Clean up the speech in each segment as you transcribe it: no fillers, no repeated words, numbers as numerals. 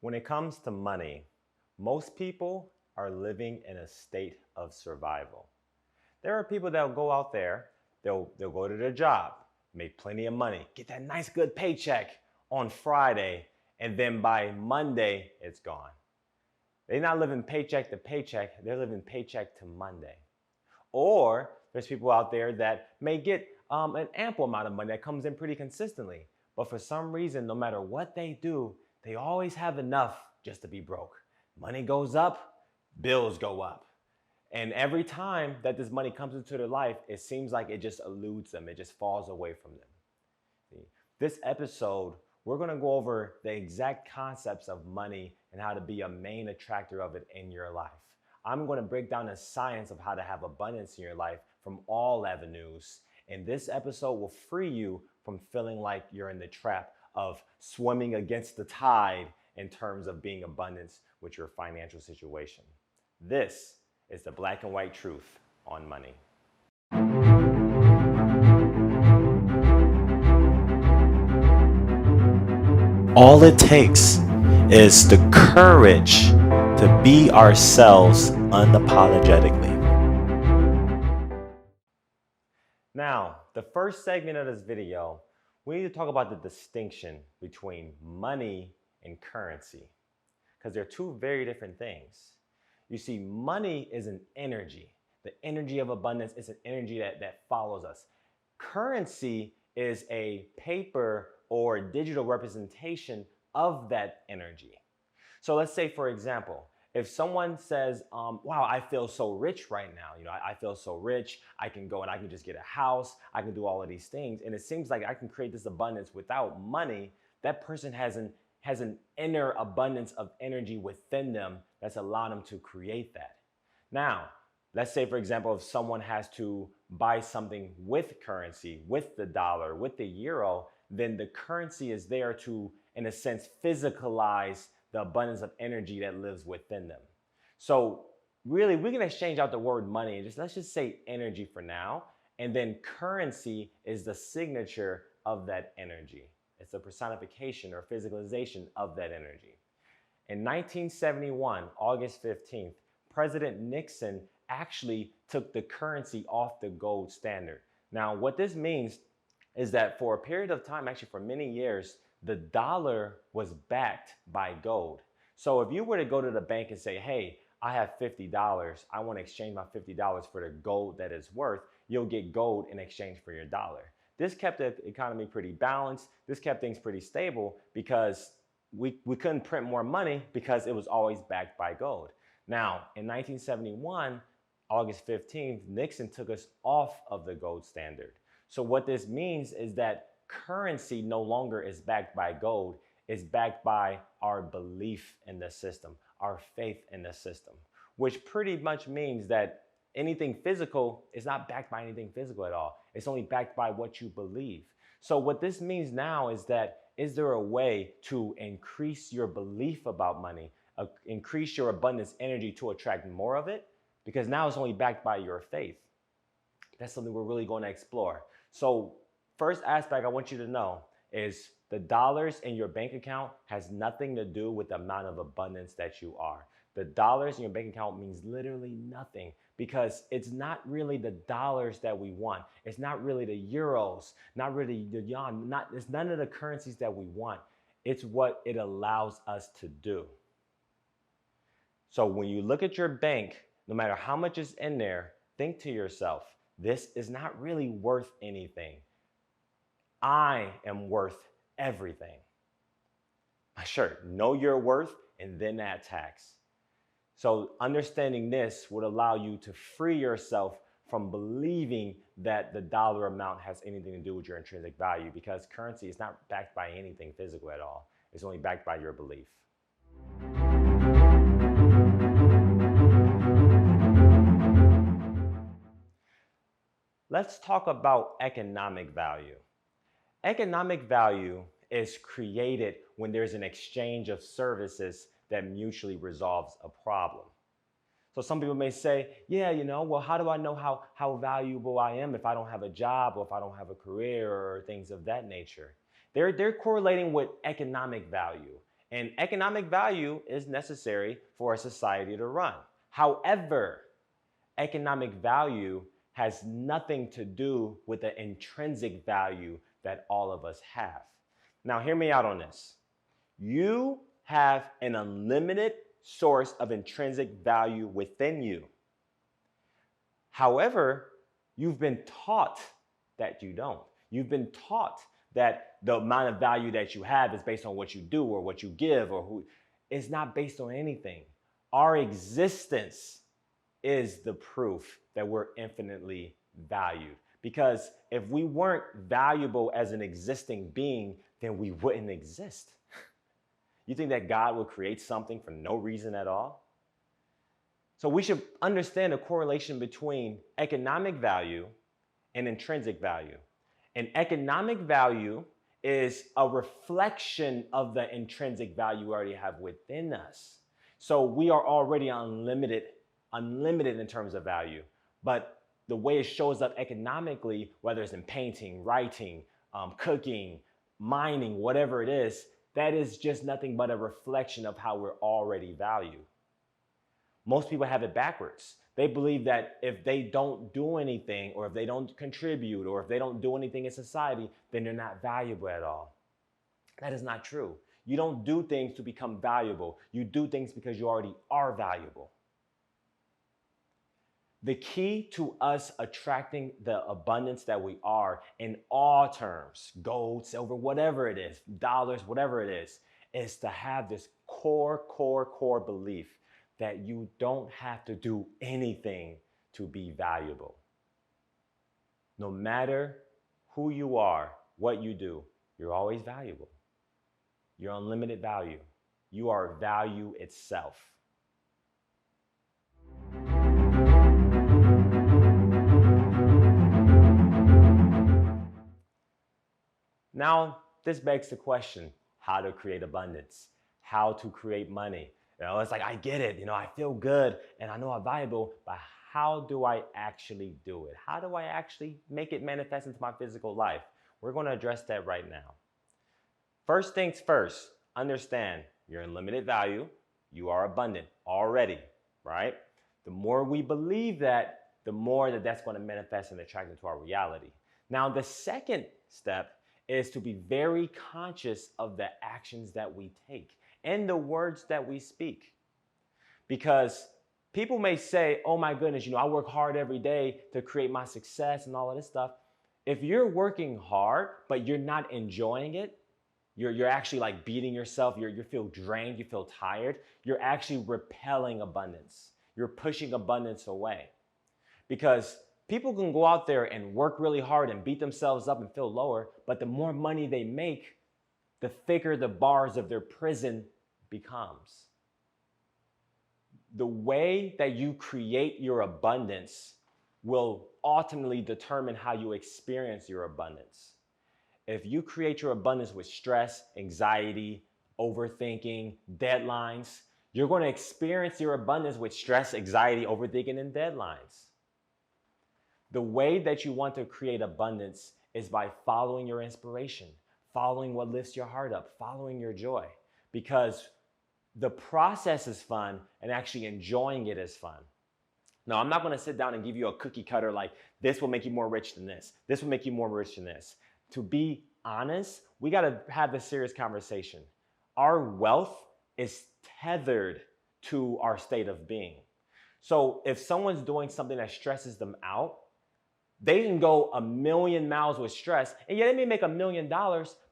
When it comes to money, most people are living in a state of survival. There are people that'll go out there, they'll go to their job, make plenty of money, get that nice good paycheck on Friday, and then by Monday, it's gone. They're not living paycheck to paycheck, they're living paycheck to Monday. Or there's people out there that may get an ample amount of money that comes in pretty consistently. But for some reason, no matter what they do, they always have enough just to be broke. Money goes up, bills go up. And every time that this money comes into their life, it seems like it just eludes them. It just falls away from them. See? This episode, we're going to go over the exact concepts of money and how to be a main attractor of it in your life. I'm going to break down the science of how to have abundance in your life from all avenues. And this episode will free you from feeling like you're in the trap of swimming against the tide in terms of being abundance with your financial situation. This is the black and white truth on money. All it takes is the courage to be ourselves unapologetically. Now, the first segment of this video, we need to talk about the distinction between money and currency, because they're two very different things. You see, money is an energy. The energy of abundance is an energy that follows us. Currency is a paper or digital representation of that energy. So let's say, for example, if someone says, wow, I feel so rich right now, I feel so rich, I can go and I can just get a house, I can do all of these things, and it seems like I can create this abundance without money, that person has an inner abundance of energy within them that's allowed them to create that. Now, let's say, for example, if someone has to buy something with currency, with the dollar, with the euro, then the currency is there to, in a sense, physicalize the abundance of energy that lives within them. So really, we can exchange out the word money and let's just say energy for now. And then currency is the signature of that energy. It's a personification or physicalization of that energy. In 1971, August 15th, President Nixon actually took the currency off the gold standard. Now, what this means is that for a period of time, actually for many years, the dollar was backed by gold. So if you were to go to the bank and say, hey, I have $50, I want to exchange my $50 for the gold that it's worth, you'll get gold in exchange for your dollar. This kept the economy pretty balanced. This kept things pretty stable because we couldn't print more money because it was always backed by gold. Now, in 1971, August 15th, Nixon took us off of the gold standard. So what this means is that currency no longer is backed by gold, it's backed by our belief in the system, our faith in the system, which pretty much means that anything physical is not backed by anything physical at all. It's only backed by what you believe. So what this means now is that, is there a way to increase your belief about money, increase your abundance energy to attract more of it? Because now it's only backed by your faith. That's something we're really going to explore. So first aspect I want you to know is the dollars in your bank account has nothing to do with the amount of abundance that you are. The dollars in your bank account means literally nothing because it's not really the dollars that we want. It's not really the euros, not really the yuan, it's none of the currencies that we want. It's what it allows us to do. So when you look at your bank, no matter how much is in there, think to yourself, this is not really worth anything. I am worth everything. Sure, know your worth and then add tax. So understanding this would allow you to free yourself from believing that the dollar amount has anything to do with your intrinsic value, because currency is not backed by anything physical at all. It's only backed by your belief. Let's talk about economic value. Economic value is created when there's an exchange of services that mutually resolves a problem. So some people may say, yeah, well, how do I know how valuable I am if I don't have a job or if I don't have a career or things of that nature? They're correlating with economic value. And economic value is necessary for a society to run. However, economic value has nothing to do with the intrinsic value that all of us have. Now, hear me out on this. You have an unlimited source of intrinsic value within you. However, you've been taught that you don't. You've been taught that the amount of value that you have is based on what you do or what you give or who. It's not based on anything. Our existence is the proof that we're infinitely valued. Because if we weren't valuable as an existing being, then we wouldn't exist. You think that God would create something for no reason at all? So we should understand the correlation between economic value and intrinsic value. And economic value is a reflection of the intrinsic value we already have within us. So we are already unlimited in terms of value. But the way it shows up economically, whether it's in painting, writing, cooking, mining, whatever it is, that is just nothing but a reflection of how we're already valued. Most people have it backwards. They believe that if they don't do anything, or if they don't contribute, or if they don't do anything in society, then they're not valuable at all. That is not true. You don't do things to become valuable. You do things because you already are valuable. The key to us attracting the abundance that we are in all terms, gold, silver, whatever it is, dollars, whatever it is to have this core belief that you don't have to do anything to be valuable. No matter who you are, what you do, you're always valuable. You're unlimited value. You are value itself. Now, this begs the question, how to create abundance, how to create money. It's like, I get it, I feel good and I know I'm valuable, but how do I actually do it? How do I actually make it manifest into my physical life? We're going to address that right now. First things first, understand you're in limited value. You are abundant already, right? The more we believe that, the more that's going to manifest and attract into our reality. Now, the second step is to be very conscious of the actions that we take and the words that we speak. Because people may say, oh my goodness, I work hard every day to create my success and all of this stuff. If you're working hard, but you're not enjoying it, you're actually like beating yourself, you feel drained, you feel tired, you're actually repelling abundance. You're pushing abundance away. Because people can go out there and work really hard and beat themselves up and feel lower, but the more money they make, the thicker the bars of their prison becomes. The way that you create your abundance will ultimately determine how you experience your abundance. If you create your abundance with stress, anxiety, overthinking, deadlines, you're going to experience your abundance with stress, anxiety, overthinking, and deadlines. The way that you want to create abundance is by following your inspiration, following what lifts your heart up, following your joy, because the process is fun and actually enjoying it is fun. Now, I'm not going to sit down and give you a cookie cutter like this will make you more rich than this. This will make you more rich than this. To be honest, we got to have this serious conversation. Our wealth is tethered to our state of being. So if someone's doing something that stresses them out, they can go 1,000,000 miles with stress, and yeah, they may make $1 million,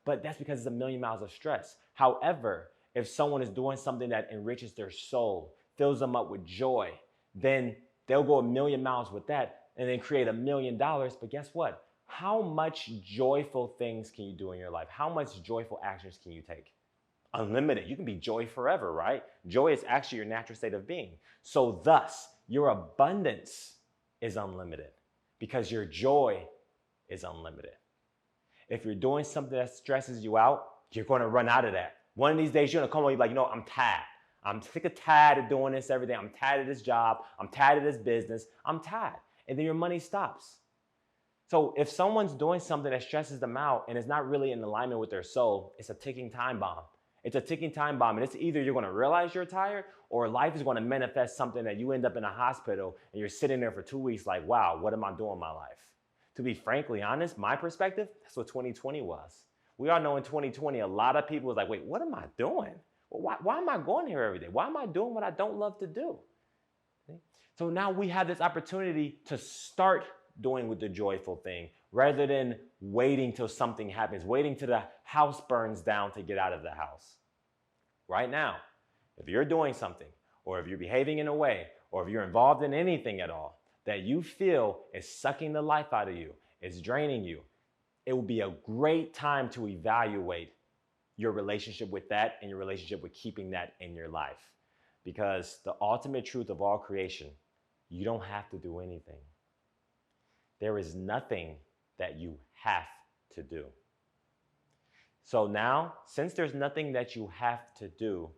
but that's because it's 1,000,000 miles of stress. However, if someone is doing something that enriches their soul, fills them up with joy, then they'll go 1,000,000 miles with that and then create $1 million. But guess what? How much joyful things can you do in your life? How much joyful actions can you take? Unlimited. You can be joy forever, right? Joy is actually your natural state of being. So thus, your abundance is unlimited because your joy is unlimited. If you're doing something that stresses you out, you're going to run out of that. One of these days, you're going to come home and be like, I'm tired. I'm sick of tired of doing this every day. I'm tired of this job. I'm tired of this business. I'm tired. And then your money stops. So if someone's doing something that stresses them out and is not really in alignment with their soul, it's a ticking time bomb. It's a ticking time bomb. And it's either you're going to realize you're tired or life is going to manifest something that you end up in a hospital and you're sitting there for 2 weeks like, wow, what am I doing in my life? To be frankly honest, my perspective, that's what 2020 was. We all know in 2020, a lot of people was like, wait, what am I doing? Well, why am I going here every day? Why am I doing what I don't love to do? So now we have this opportunity to start doing with the joyful thing rather than waiting till something happens, waiting till the house burns down to get out of the house. Right now, if you're doing something or if you're behaving in a way or if you're involved in anything at all that you feel is sucking the life out of you, is draining you, it will be a great time to evaluate your relationship with that and your relationship with keeping that in your life. Because the ultimate truth of all creation, you don't have to do anything. There is nothing that you have to do. So now, since there's nothing that you have to do,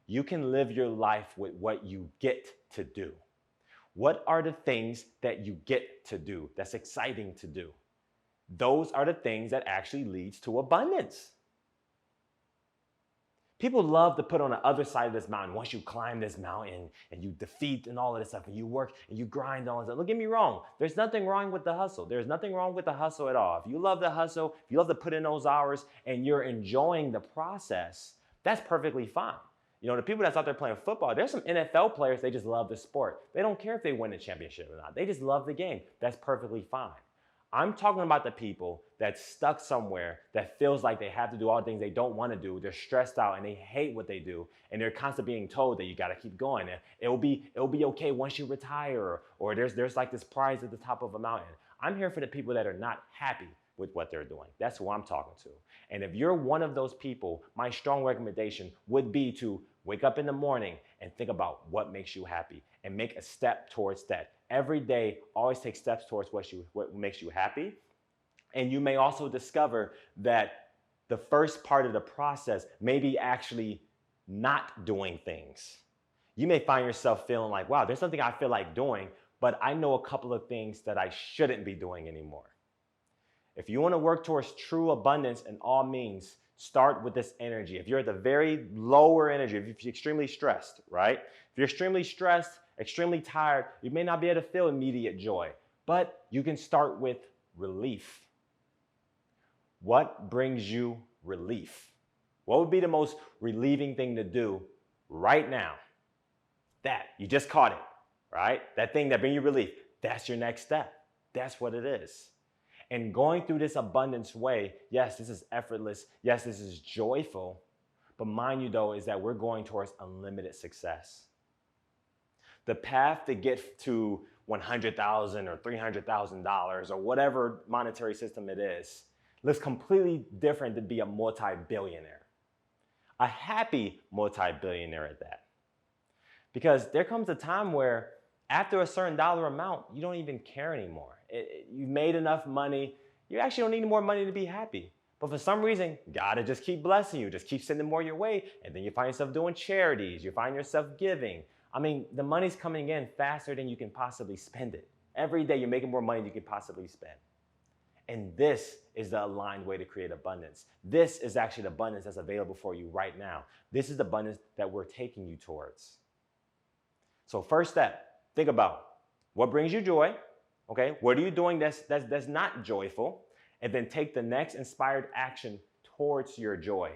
you can live your life with what you get to do. What are the things that you get to do that's exciting to do? Those are the things that actually leads to abundance. People love to put on the other side of this mountain. Once you climb this mountain and you defeat and all of this stuff and you work and you grind all this stuff. Don't get me wrong. There's nothing wrong with the hustle. There's nothing wrong with the hustle at all. If you love the hustle, if you love to put in those hours and you're enjoying the process, that's perfectly fine. You know, the people that's out there playing football, there's some NFL players, they just love the sport. They don't care if they win the championship or not. They just love the game. That's perfectly fine. I'm talking about the people that's stuck somewhere that feels like they have to do all the things they don't want to do. They're stressed out and they hate what they do. And they're constantly being told that you got to keep going. And it'll be okay once you retire, or there's like this prize at the top of a mountain. I'm here for the people that are not happy with what they're doing. That's who I'm talking to. And if you're one of those people, my strong recommendation would be to wake up in the morning and think about what makes you happy and make a step towards that. Every day, always take steps towards what makes you happy. And you may also discover that the first part of the process may be actually not doing things. You may find yourself feeling like, wow, there's something I feel like doing, but I know a couple of things that I shouldn't be doing anymore. If you want to work towards true abundance in all means, start with this energy. If you're at the very lower energy, if you're extremely stressed, right? If you're extremely stressed, extremely tired, you may not be able to feel immediate joy, but you can start with relief. What brings you relief? What would be the most relieving thing to do right now? That, you just caught it, right? That thing that brings you relief, that's your next step. That's what it is. And going through this abundance way, yes, this is effortless. Yes, this is joyful. But mind you though, is that we're going towards unlimited success. The path to get to $100,000 or $300,000 or whatever monetary system it is looks completely different than be a multi-billionaire. A happy multi-billionaire at that. Because there comes a time where after a certain dollar amount, you don't even care anymore. You've made enough money. You actually don't need more money to be happy. But for some reason, God will just keep blessing you, just keep sending more your way. And then you find yourself doing charities. You find yourself giving. I mean, the money's coming in faster than you can possibly spend it. Every day you're making more money than you can possibly spend. And this is the aligned way to create abundance. This is actually the abundance that's available for you right now. This is the abundance that we're taking you towards. So first step, think about what brings you joy. Okay, what are you doing that's not joyful? And then take the next inspired action towards your joy.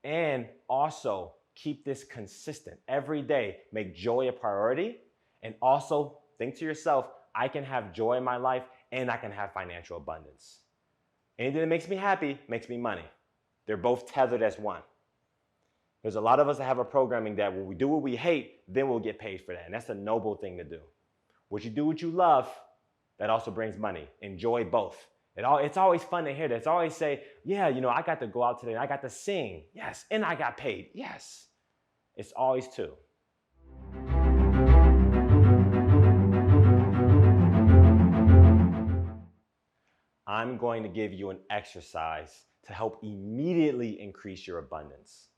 And also keep this consistent. Every day, make joy a priority. And also think to yourself, I can have joy in my life and I can have financial abundance. Anything that makes me happy makes me money. They're both tethered as one. There's a lot of us that have a programming that when we do what we hate, then we'll get paid for that. And that's a noble thing to do. What you do what you love, that also brings money. Enjoy both. It's always fun to hear that. It's always say, yeah, you know, I got to go out today and I got to sing. Yes. And I got paid. Yes. It's always two. I'm going to give you an exercise to help immediately increase your abundance.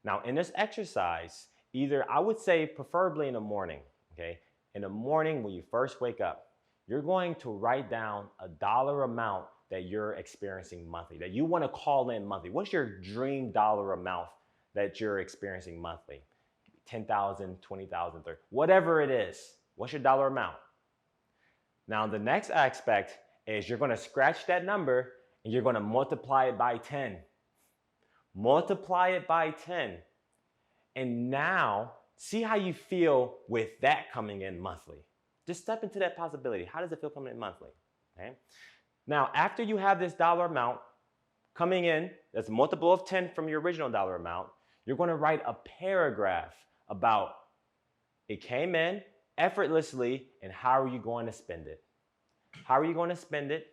Now, in this exercise, either I would say preferably in the morning, okay? In the morning when you first wake up, you're going to write down a dollar amount that you're experiencing monthly, that you want to call in monthly. What's your dream dollar amount that you're experiencing monthly. 10,000, 20,000, 30, whatever it is. What's your dollar amount? Now, the next aspect is you're going to scratch that number and you're going to multiply it by 10. Multiply it by 10. And now, see how you feel with that coming in monthly. Just step into that possibility. How does it feel coming in monthly? Okay. Now, after you have this dollar amount coming in, that's a multiple of 10 from your original dollar amount, you're going to write a paragraph about it came in effortlessly and how are you going to spend it? How are you going to spend it?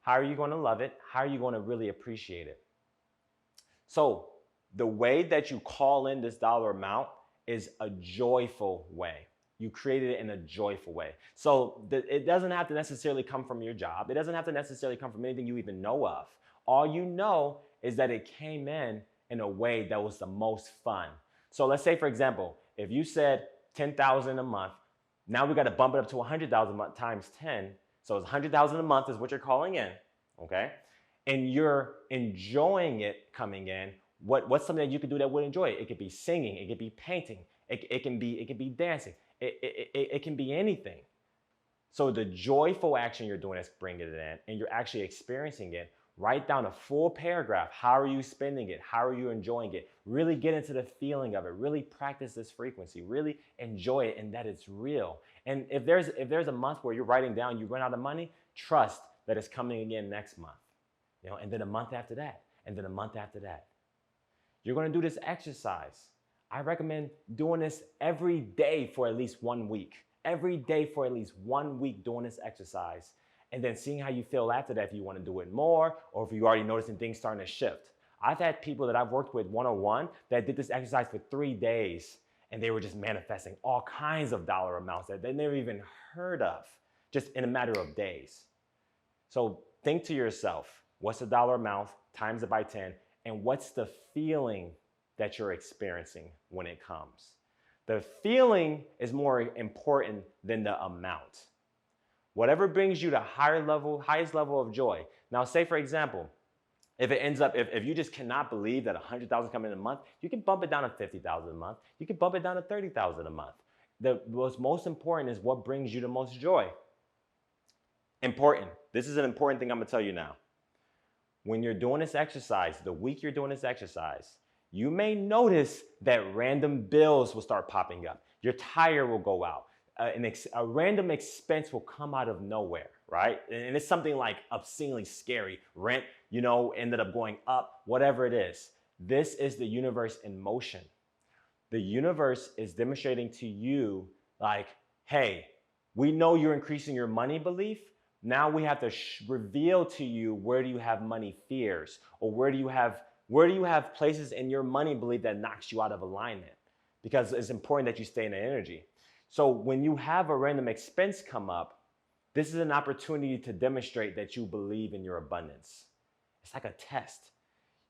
How are you going to love it? How are you going to really appreciate it? So the way that you call in this dollar amount is a joyful way. You created it in a joyful way. So it doesn't have to necessarily come from your job. It doesn't have to necessarily come from anything you even know of. All you know is that it came in a way that was the most fun. So let's say, for example, if you said 10,000 a month, now we got to bump it up to 100,000 times 10. So it's 100,000 a month is what you're calling in, okay? And you're enjoying it coming in. What's something that you could do that would enjoy it? It could be singing, it could be painting, it can be dancing, it can be anything. So the joyful action you're doing is bringing it in, and you're actually experiencing it. Write down a full paragraph. How are you spending it? How are you enjoying it? Really get into the feeling of it. Really practice this frequency. Really enjoy it and that it's real. And if there's a month where you're writing down you run out of money, trust that it's coming again next month. And then a month after that, and then a month after that. You're going to do this exercise. I recommend doing this every day for at least 1 week. Every day for at least 1 week doing this exercise. And then seeing how you feel after that, if you want to do it more, or if you already noticing things starting to shift. I've had people that I've worked with one-on-one that did this exercise for 3 days, and they were just manifesting all kinds of dollar amounts that they never even heard of, just in a matter of days. So think to yourself, what's the dollar amount, times it by 10, and what's the feeling that you're experiencing when it comes? The feeling is more important than the amount. Whatever brings you to highest level of joy. Now, say for example, if it ends up, if you just cannot believe that 100,000 come in a month, you can bump it down to 50,000 a month. You can bump it down to 30,000 a month. What's most important is what brings you the most joy. Important. This is an important thing I'm gonna tell you now. When you're doing this exercise, the week you're doing this exercise, you may notice that random bills will start popping up. Your tire will go out. A random expense will come out of nowhere, right? And it's something like obscenely scary. Rent, ended up going up, whatever it is. This is the universe in motion. The universe is demonstrating to you like, hey, we know you're increasing your money belief. Now we have to reveal to you, where do you have money fears? Or where do you have places in your money belief that knocks you out of alignment? Because it's important that you stay in the energy. So when you have a random expense come up, this is an opportunity to demonstrate that you believe in your abundance. It's like a test.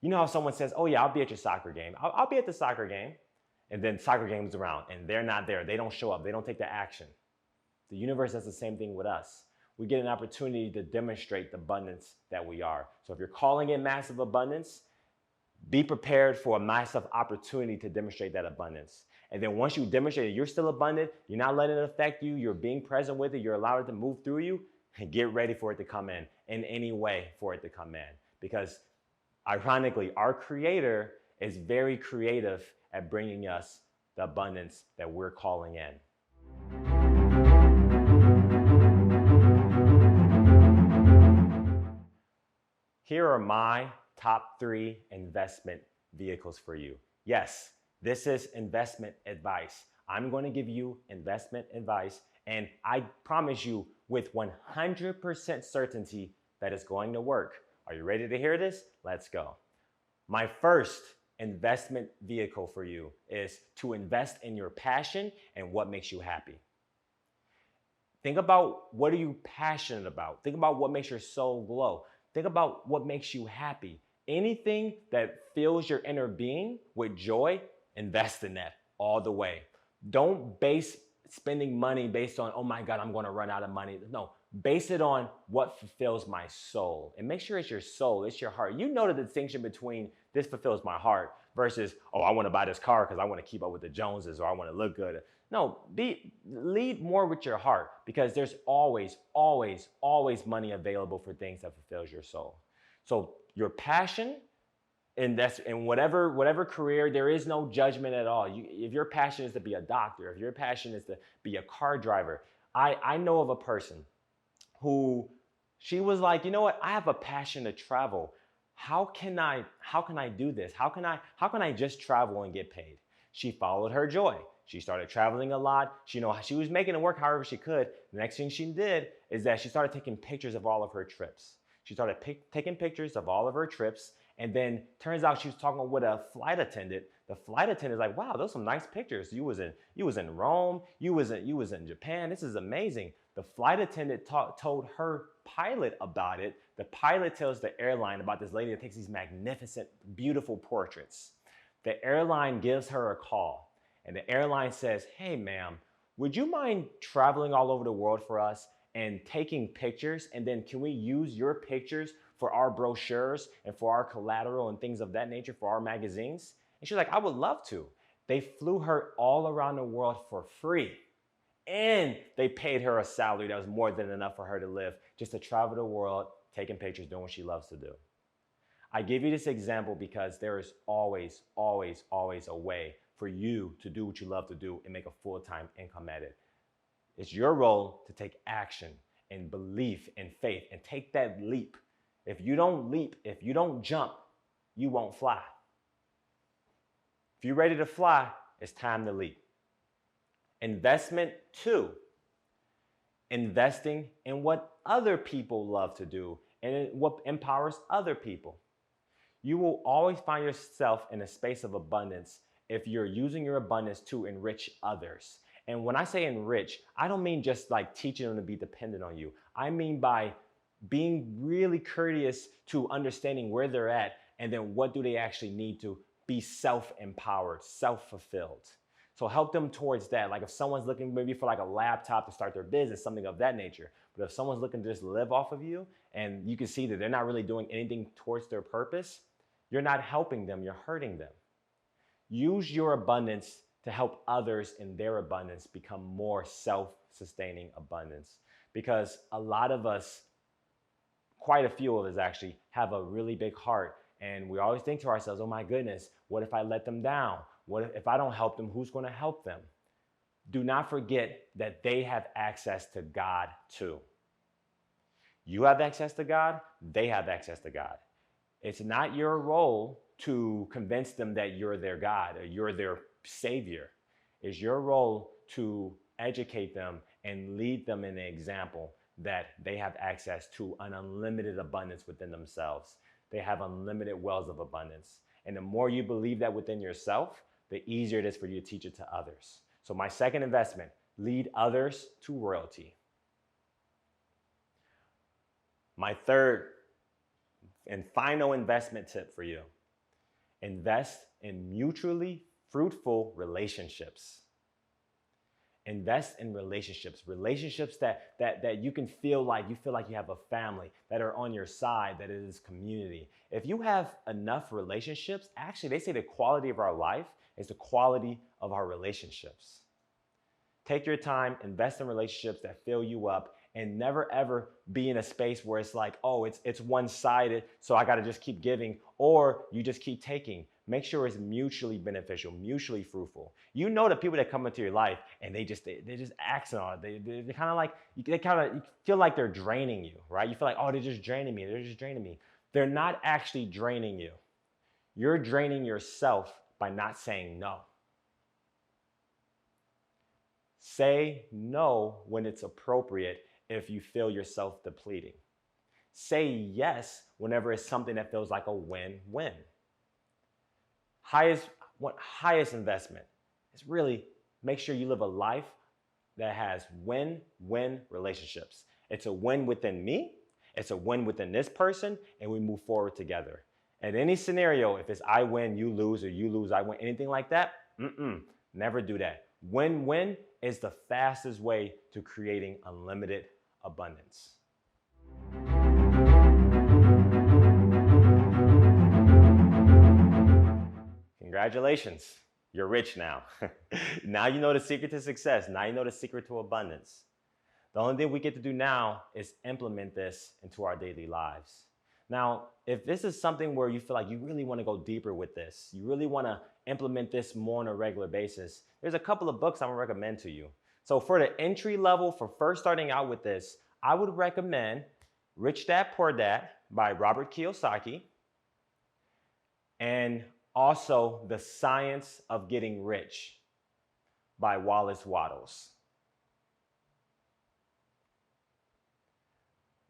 You know how someone says, oh yeah, I'll be at your soccer game. I'll be at the soccer game. And then soccer game's around and they're not there. They don't show up. They don't take the action. The universe does the same thing with us. We get an opportunity to demonstrate the abundance that we are. So if you're calling in massive abundance, be prepared for a massive opportunity to demonstrate that abundance. And then once you demonstrate that you're still abundant, you're not letting it affect you, you're being present with it, you're allowing it to move through you, and get ready for it to come in any way for it to come in. Because ironically, our Creator is very creative at bringing us the abundance that we're calling in. Here are my top 3 investment vehicles for you. Yes, this is investment advice. I'm going to give you investment advice, and I promise you with 100% certainty that it's going to work. Are you ready to hear this? Let's go. My first investment vehicle for you is to invest in your passion and what makes you happy. Think about, what are you passionate about? Think about what makes your soul glow. Think about what makes you happy. Anything that fills your inner being with joy, invest in that all the way. Don't base spending money based on, oh my God, I'm going to run out of money. No, base it on what fulfills my soul. And make sure it's your soul, it's your heart. You know the distinction between this fulfills my heart versus, oh, I want to buy this car because I want to keep up with the Joneses or I want to look good. No, lead more with your heart, because there's always, always, always money available for things that fulfills your soul. So your passion, and that's in whatever career, there is no judgment at all. If your passion is to be a doctor, if your passion is to be a car driver, I know of a person who, she was like, you know what, I have a passion to travel. How can I do this? How can I just travel and get paid? She followed her joy. She started traveling a lot. She was making it work however she could. The next thing she did is that she started taking pictures of all of her trips. She started taking pictures of all of her trips, and then turns out she was talking with a flight attendant. The flight attendant is like, wow, those are some nice pictures. You was in Rome. You was in Japan. This is amazing. The flight attendant told her pilot about it. The pilot tells the airline about this lady that takes these magnificent, beautiful portraits. The airline gives her a call, and the airline says, hey, ma'am, would you mind traveling all over the world for us and taking pictures? And then can we use your pictures for our brochures and for our collateral and things of that nature for our magazines? And she's like, I would love to. They flew her all around the world for free. And they paid her a salary that was more than enough for her to live, just to travel the world, taking pictures, doing what she loves to do. I give you this example because there is always, always, always a way for you to do what you love to do and make a full-time income at it. It's your role to take action and belief and faith and take that leap. If you don't leap, if you don't jump, you won't fly. If you're ready to fly, it's time to leap. Investment 2, investing in what other people love to do and what empowers other people. You will always find yourself in a space of abundance if you're using your abundance to enrich others. And when I say enrich, I don't mean just like teaching them to be dependent on you. I mean by being really courteous to understanding where they're at, and then what do they actually need to be self-empowered, self-fulfilled. So help them towards that. Like if someone's looking maybe for like a laptop to start their business, something of that nature. But if someone's looking to just live off of you and you can see that they're not really doing anything towards their purpose, you're not helping them, you're hurting them. Use your abundance to help others in their abundance become more self-sustaining abundance. Because a lot of us, quite a few of us actually, have a really big heart. And we always think to ourselves, oh my goodness, what if I let them down? What if I don't help them, who's going to help them? Do not forget that they have access to God too. You have access to God, they have access to God. It's not your role to convince them that you're their God or you're their savior. It's your role to educate them and lead them in an example that they have access to an unlimited abundance within themselves. They have unlimited wells of abundance. And the more you believe that within yourself, the easier it is for you to teach it to others. So my second investment, lead others to royalty. My third and final investment tip for you, invest in mutually fruitful relationships. Invest in relationships that you can feel like you have a family, that are on your side, that it is community. If you have enough relationships, actually they say the quality of our life is the quality of our relationships. Take your time, invest in relationships that fill you up, and never ever be in a space where it's like, oh, it's one-sided, so I gotta just keep giving, or you just keep taking. Make sure it's mutually beneficial, mutually fruitful. You know the people that come into your life and they just accent on it. They kind of like, you feel like they're draining you, right? You feel like, oh, they're just draining me. They're just draining me. They're not actually draining you. You're draining yourself by not saying no. Say no when it's appropriate if you feel yourself depleting. Say yes whenever it's something that feels like a win-win. Highest investment is really make sure you live a life that has win-win relationships. It's a win within me, it's a win within this person, and we move forward together. In any scenario, if it's I win, you lose, or you lose, I win, anything like that, never do that. Win-win is the fastest way to creating unlimited abundance. Congratulations. You're rich now. Now you know the secret to success. Now you know the secret to abundance. The only thing we get to do now is implement this into our daily lives. Now, if this is something where you feel like you really want to go deeper with this, you really want to implement this more on a regular basis, there's a couple of books I'm going to recommend to you. So for the entry level, for first starting out with this, I would recommend Rich Dad Poor Dad by Robert Kiyosaki, and also The Science of Getting Rich by Wallace Wattles.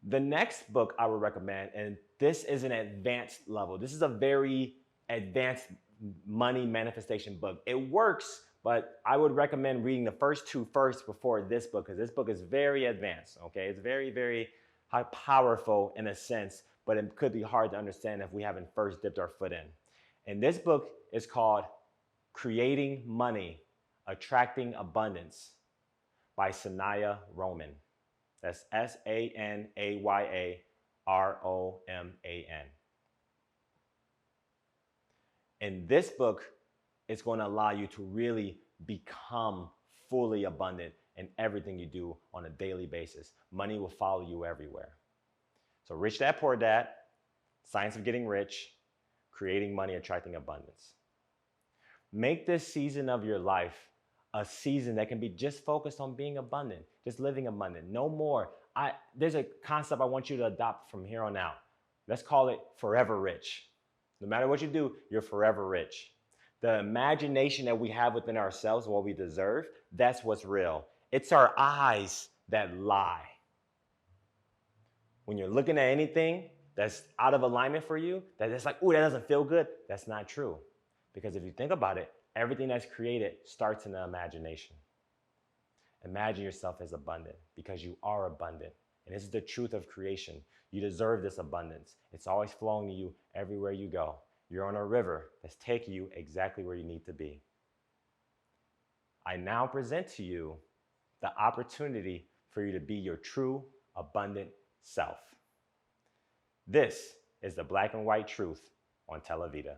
The next book I would recommend, and this is an advanced level. This is a very advanced money manifestation book. It works, but I would recommend reading the first two first before this book, because this book is very advanced, okay? It's very, very powerful in a sense, but it could be hard to understand if we haven't first dipped our foot in. And this book is called Creating Money, Attracting Abundance by Sanaya Roman. That's SANAYAROMAN. In this book, it's going to allow you to really become fully abundant in everything you do on a daily basis. Money will follow you everywhere. So Rich Dad Poor Dad, Science of Getting Rich, Creating Money, Attracting Abundance. Make this season of your life a season that can be just focused on being abundant, just living abundant, no more. There's a concept I want you to adopt from here on out. Let's call it forever rich. No matter what you do, you're forever rich. The imagination that we have within ourselves, what we deserve, that's what's real. It's our eyes that lie. When you're looking at anything that's out of alignment for you, that's like, ooh, that doesn't feel good, that's not true. Because if you think about it, everything that's created starts in the imagination. Imagine yourself as abundant, because you are abundant. And this is the truth of creation. You deserve this abundance. It's always flowing to you everywhere you go. You're on a river that's taking you exactly where you need to be. I now present to you the opportunity for you to be your true, abundant self. This is the Black and White Truth on Televida.